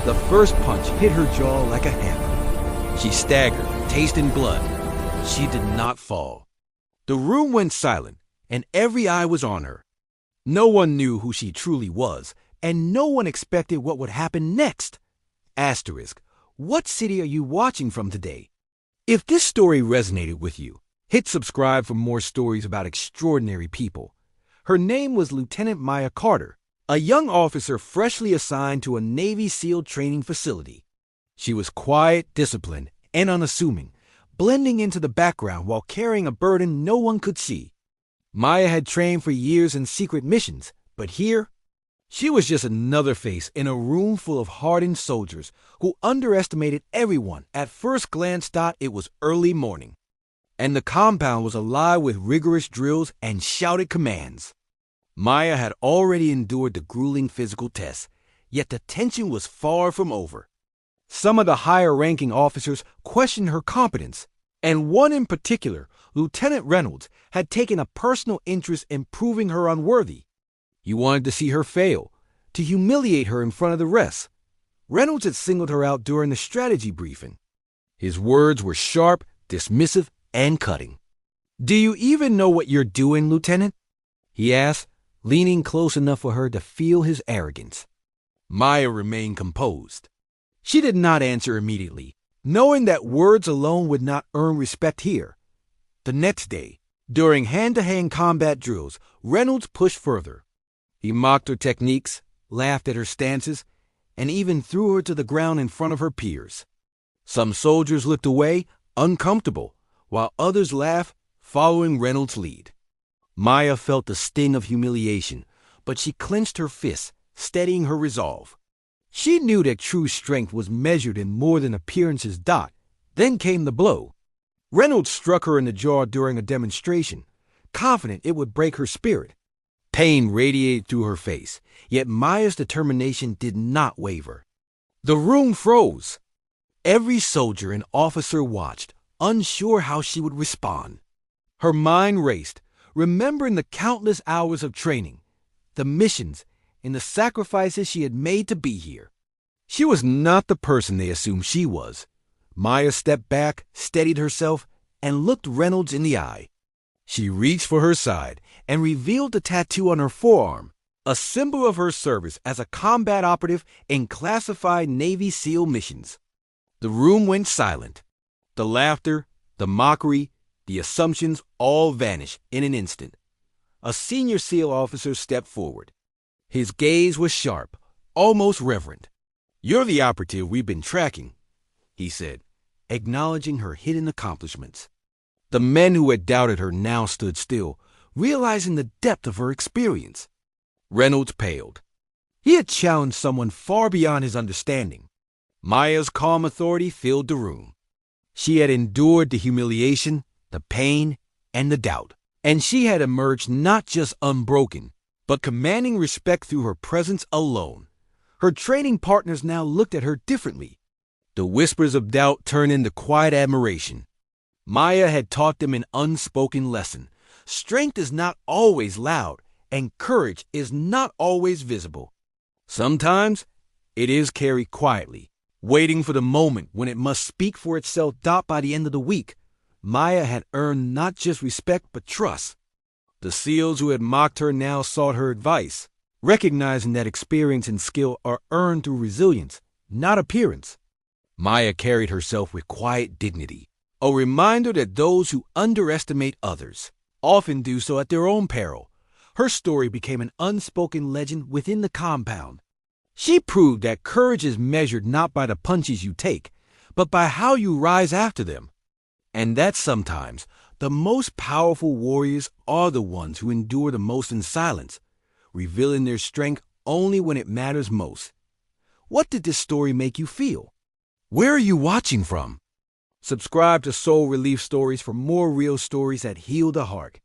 The first punch hit her jaw like a hammer. She staggered, tasting blood. She did not fall. The room went silent, and every eye was on her. No one knew who she truly was, and no one expected what would happen next. Asterisk, what city are you watching from today? If this story resonated with you, hit subscribe for more stories about extraordinary people. Her name was Lieutenant Maya Carter, a young officer freshly assigned to a Navy SEAL training facility. She was quiet, disciplined, and unassuming, blending into the background while carrying a burden no one could see. Maya had trained for years in secret missions, but here, she was just another face in a room full of hardened soldiers who underestimated everyone. At first glance thought it was early morning, and the compound was alive with rigorous drills and shouted commands. Maya had already endured the grueling physical tests, yet the tension was far from over. Some of the higher-ranking officers questioned her competence, and one in particular, Lieutenant Reynolds, had taken a personal interest in proving her unworthy. He wanted to see her fail, to humiliate her in front of the rest. Reynolds had singled her out during the strategy briefing. His words were sharp, dismissive, and cutting. "Do you even know what you're doing, Lieutenant?" he asked, leaning close enough for her to feel his arrogance. Maya remained composed. She did not answer immediately, knowing that words alone would not earn respect here. The next day, during hand-to-hand combat drills, Reynolds pushed further. He mocked her techniques, laughed at her stances, and even threw her to the ground in front of her peers. Some soldiers looked away, uncomfortable, while others laughed, following Reynolds' lead. Maya felt the sting of humiliation, but she clenched her fists, steadying her resolve. She knew that true strength was measured in more than appearances. Then came the blow. Reynolds struck her in the jaw during a demonstration, confident it would break her spirit. Pain radiated through her face, yet Maya's determination did not waver. The room froze. Every soldier and officer watched, unsure how she would respond. Her mind raced, remembering the countless hours of training, the missions, and the sacrifices she had made to be here. She was not the person they assumed she was. Maya stepped back, steadied herself, and looked Reynolds in the eye. She reached for her side and revealed the tattoo on her forearm, a symbol of her service as a combat operative in classified Navy SEAL missions. The room went silent. The laughter, the mockery, the assumptions all vanished in an instant. A senior SEAL officer stepped forward. His gaze was sharp, almost reverent. "You're the operative we've been tracking," he said, acknowledging her hidden accomplishments. The men who had doubted her now stood still, realizing the depth of her experience. Reynolds paled. He had challenged someone far beyond his understanding. Maya's calm authority filled the room. She had endured the humiliation, the pain, and the doubt, and she had emerged not just unbroken, but commanding respect through her presence alone. Her training partners now looked at her differently. The whispers of doubt turned into quiet admiration. Maya had taught them an unspoken lesson. Strength is not always loud, and courage is not always visible. Sometimes it is carried quietly, waiting for the moment when it must speak for itself. By the end of the week, Maya had earned not just respect but trust. The SEALs who had mocked her now sought her advice, recognizing that experience and skill are earned through resilience, not appearance. Maya carried herself with quiet dignity, a reminder that those who underestimate others often do so at their own peril. Her story became an unspoken legend within the compound. She proved that courage is measured not by the punches you take, but by how you rise after them. And that sometimes the most powerful warriors are the ones who endure the most in silence, revealing their strength only when it matters most. What did this story make you feel? Where are you watching from? Subscribe to Soul Relief Stories for more real stories that heal the heart.